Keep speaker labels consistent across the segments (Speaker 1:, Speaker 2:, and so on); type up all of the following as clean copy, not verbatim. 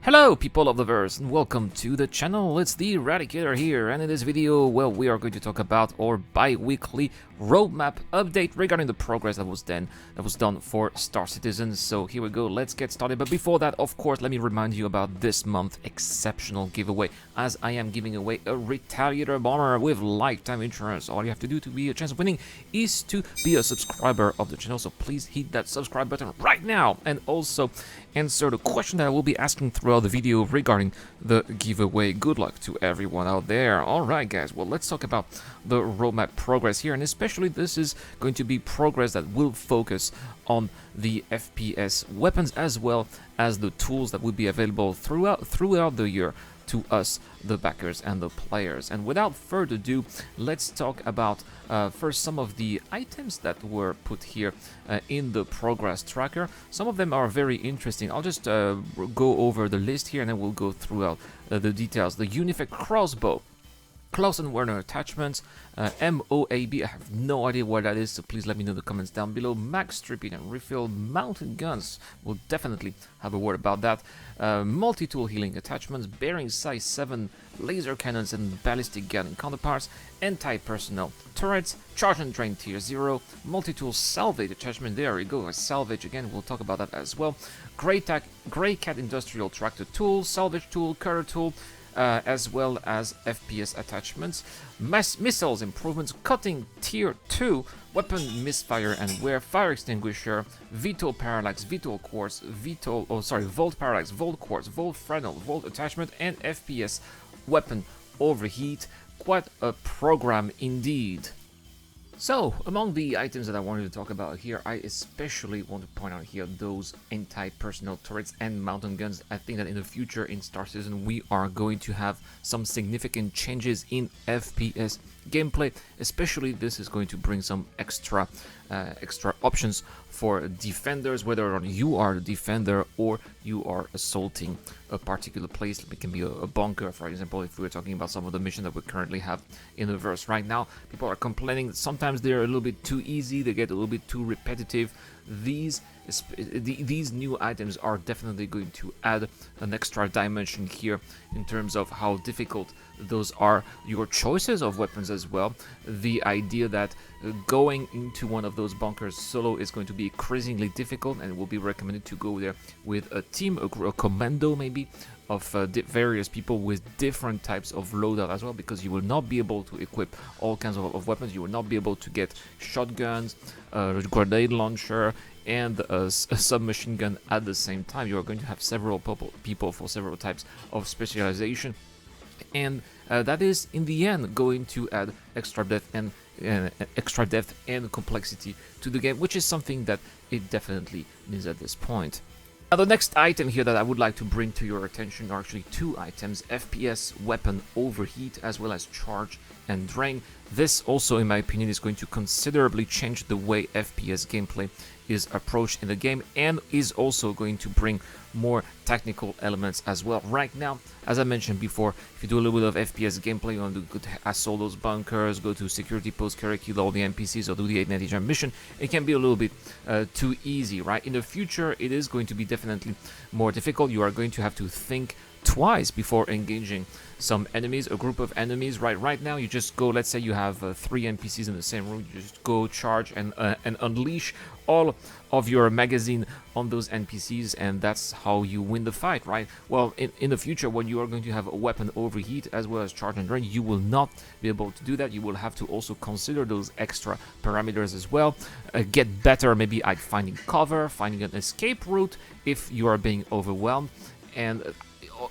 Speaker 1: Hello people of the verse and welcome to the channel. It's the Eradicator here, and in this video, well, we are going to talk about our bi-weekly roadmap update regarding the progress that was done for Star Citizen. So here we go, let's get started. But before that, of course, let me remind you about this month's exceptional giveaway, as I am giving away a Retaliator bomber with lifetime insurance. All you have to do to be a chance of winning is to be a subscriber of the channel, so please hit that subscribe button right now, and also answer the question that I will be asking throughout the video regarding the giveaway. Good luck to everyone out there. Alright guys, well, let's talk about the roadmap progress here, and especially this is going to be progress that will focus on the FPS weapons as well as the tools that will be available throughout the year to us, the backers and the players. And without further ado, let's talk about first some of the items that were put here in the progress tracker. Some of them are very interesting. I'll just go over the list here and then we'll go throughout the details. The Unified Crossbow, Clausen Werner attachments, MOAB, I have no idea what that is, so please let me know in the comments down below. Max stripping and refill mounted guns, we'll definitely have a word about that. Multi-tool healing attachments, bearing size 7, laser cannons and ballistic gun counterparts, anti-personnel turrets, charge and drain tier 0, multi-tool salvage attachment, there we go, a salvage again, we'll talk about that as well. Grey Cat industrial tractor tool, salvage tool, cutter tool, as well as FPS attachments, missiles improvements, cutting tier 2, weapon misfire and wear, fire extinguisher, VTOL parallax, VTOL quartz, volt parallax, volt quartz, volt Fresnel, volt attachment, and FPS weapon overheat. Quite a program indeed. So, among the items that I wanted to talk about here, I especially want to point out here those anti-personnel turrets and mountain guns. I think that in the future in Star Citizen we are going to have some significant changes in FPS gameplay. Especially this is going to bring some extra options for defenders, whether or not you are the defender or you are assaulting a particular place. It can be a bunker, for example, if we're talking about some of the missions that we currently have in the verse right now. People are complaining that sometimes they're a little bit too easy, they get a little bit too repetitive. These new items are definitely going to add an extra dimension here in terms of how difficult those are, your choices of weapons as well. The idea that going into one of those bunkers solo is going to be increasingly difficult, and it will be recommended to go there with a team, a commando maybe, of various people with different types of loadout as well, because you will not be able to equip all kinds of weapons. You will not be able to get shotguns, a grenade launcher, and a submachine gun at the same time. You are going to have several people for several types of specialization, and that is in the end going to add extra depth and complexity to the game, which is something that it definitely needs at this point. Now, the next item here that I would like to bring to your attention are actually two items: FPS weapon overheat as well as charge and drain. This also, in my opinion, is going to considerably change the way FPS gameplay is approached in the game, and is also going to bring more technical elements as well. Right now, as I mentioned before, if you do a little bit of FPS gameplay, you want to go to assault those bunkers, go to security post, kill all the NPCs, or do the 890 jump mission, it can be a little bit too easy, right? In the future, it is going to be definitely more difficult. You are going to have to think twice before engaging some enemies, a group of enemies. Right now you just go, let's say you have 3 NPCs in the same room, you just go charge and unleash all of your magazine on those NPCs, and that's how you win the fight, right? Well, in the future, when you are going to have a weapon overheat as well as charge and drain, you will not be able to do that. You will have to also consider those extra parameters as well, get better maybe at finding cover, finding an escape route if you are being overwhelmed, and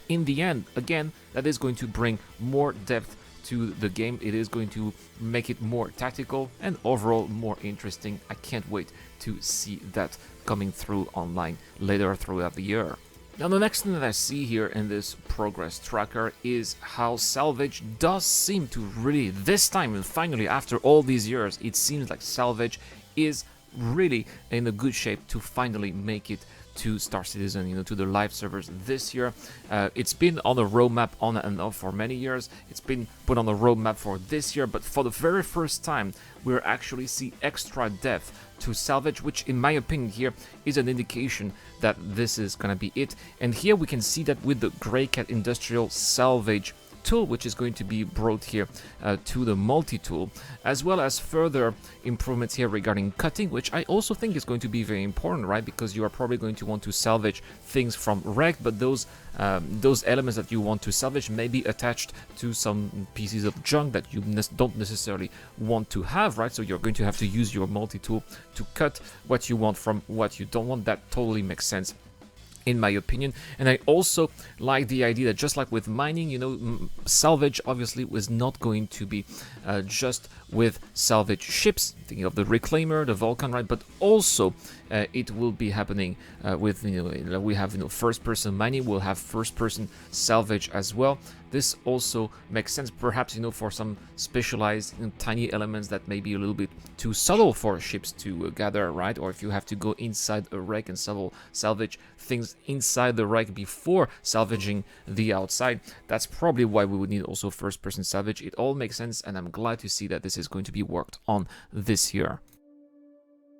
Speaker 1: in the end, again, that is going to bring more depth to the game. It is going to make it more tactical and overall more interesting. I can't wait to see that coming through online later throughout the year. Now, the next thing that I see here in this progress tracker is how Salvage does seem to really, this time and finally after all these years, it seems like Salvage is really in a good shape to finally make it to Star Citizen, to the live servers this year. It's been on the roadmap on and off for many years. It's been put on the roadmap for this year, but for the very first time, we'll actually see extra depth to salvage, which in my opinion here is an indication that this is gonna be it. And here we can see that with the Grey Cat Industrial Salvage tool, which is going to be brought here to the multi-tool, as well as further improvements here regarding cutting, which I also think is going to be very important, right? Because you are probably going to want to salvage things from wreck, but those elements that you want to salvage may be attached to some pieces of junk that you don't necessarily want to have, right? So you're going to have to use your multi-tool to cut what you want from what you don't want. That totally makes sense, in my opinion. And I also like the idea that just like with mining, salvage obviously was not going to be just with salvage ships, thinking of the Reclaimer, the Vulcan, right? But also it will be happening with, we have, first-person mining, we'll have first-person salvage as well. This also makes sense, perhaps, for some specialized tiny elements that may be a little bit too subtle for ships to gather, right? Or if you have to go inside a wreck and salvage things inside the wreck before salvaging the outside, that's probably why we would need also first-person salvage. It all makes sense, and I'm glad to see that this is going to be worked on this year.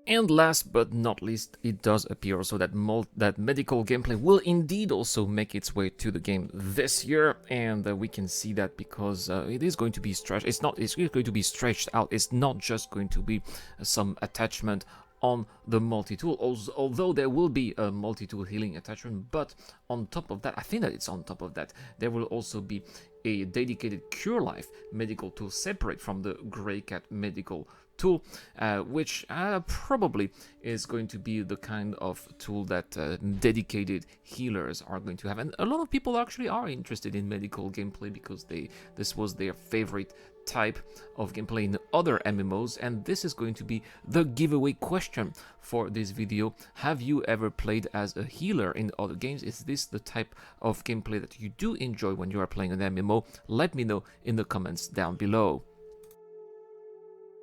Speaker 1: And last but not least, it does appear also that medical gameplay will indeed also make its way to the game this year, and we can see that because it is going to be stretched. It's going to be stretched out. It's not just going to be some attachment on the multi-tool, although there will be a multi-tool healing attachment, but on top of that, I think that it's on top of that, there will also be a dedicated Cure Life medical tool separate from the Grey Cat medical tool, which probably is going to be the kind of tool that dedicated healers are going to have. And a lot of people actually are interested in medical gameplay because this was their favorite type of gameplay in other MMOs, and this is going to be the giveaway question for this video. Have you ever played as a healer in other games? Is this the type of gameplay that you do enjoy when you are playing an MMO? Let me know in the comments down below.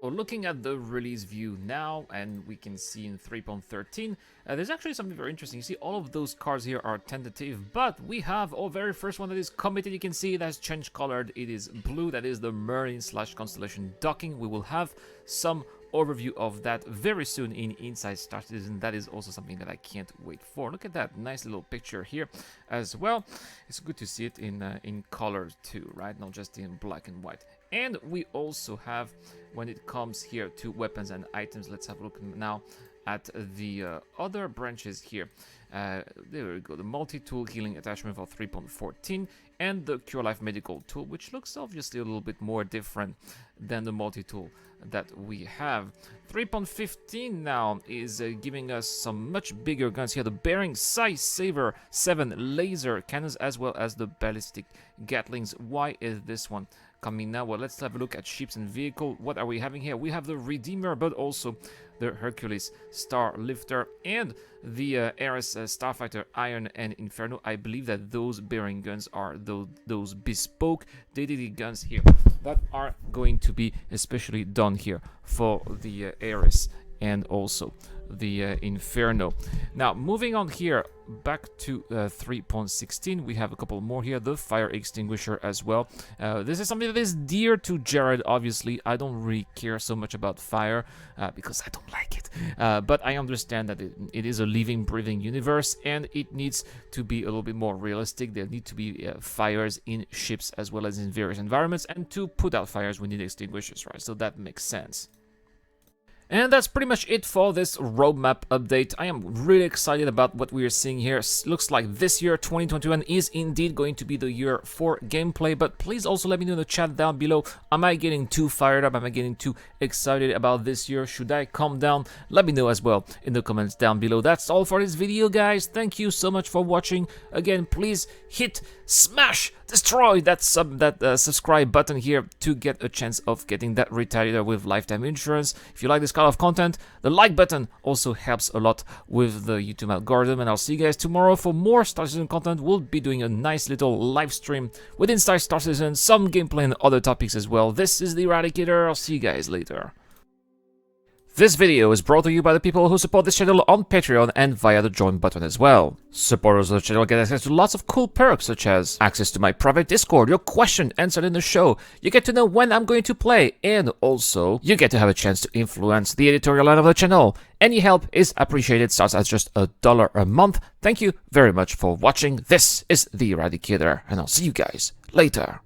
Speaker 1: Well, looking at the release view now, and we can see in 3.13, there's actually something very interesting. You see all of those cards here are tentative, but we have our very first one that is committed. You can see it has changed colored. It is blue. That is the Merlin/Constellation docking. We will have some overview of that very soon in Inside Star Citizen. That is also something that I can't wait for. Look at that nice little picture here as well. It's good to see it in color too, right? Not just in black and white. And we also have, when it comes here to weapons and items, let's have a look now at the other branches here. There we go, the multi-tool healing attachment for 3.14 and the Cure Life medical tool, which looks obviously a little bit more different than the multi-tool that we have. 3.15 now is giving us some much bigger guns here. The Bearing Size Saver 7 laser cannons, as well as the ballistic Gatlings. Why is this one coming now? Well, let's have a look at ships and vehicle. What are we having here? We have the Redeemer, but also the Hercules Star Lifter and the Ares Starfighter Iron and Inferno. I believe that those bearing guns are those bespoke dedicated guns here that are going to be especially done here for the Ares and also the Inferno. Now, moving on here, back to 3.16, we have a couple more here. The Fire Extinguisher as well. This is something that is dear to Jared, obviously. I don't really care so much about fire because I don't like it. But I understand that it is a living, breathing universe, and it needs to be a little bit more realistic. There need to be fires in ships as well as in various environments, and to put out fires, we need extinguishers, right? So that makes sense. And that's pretty much it for this roadmap update. I am really excited about what we are seeing here. Looks like this year, 2021, is indeed going to be the year for gameplay. But please also let me know in the chat down below. Am I getting too fired up? Am I getting too excited about this year? Should I calm down? Let me know as well in the comments down below. That's all for this video, guys. Thank you so much for watching. Again, please hit, smash, destroy that subscribe button here to get a chance of getting that Retaliator with lifetime insurance. If you like this kind of content, the like button also helps a lot with the YouTube algorithm, and I'll see you guys tomorrow for more Star Citizen content. We'll be doing a nice little live stream with Inside Star Citizen, some gameplay and other topics as well. This is the Eradicator. I'll see you guys later. This video is brought to you by the people who support this channel on Patreon and via the join button as well. Supporters of the channel get access to lots of cool perks such as access to my private Discord, your question answered in the show, you get to know when I'm going to play, and also you get to have a chance to influence the editorial line of the channel. Any help is appreciated, starts at just $1 a month. Thank you very much for watching. This is The Eradicator, and I'll see you guys later.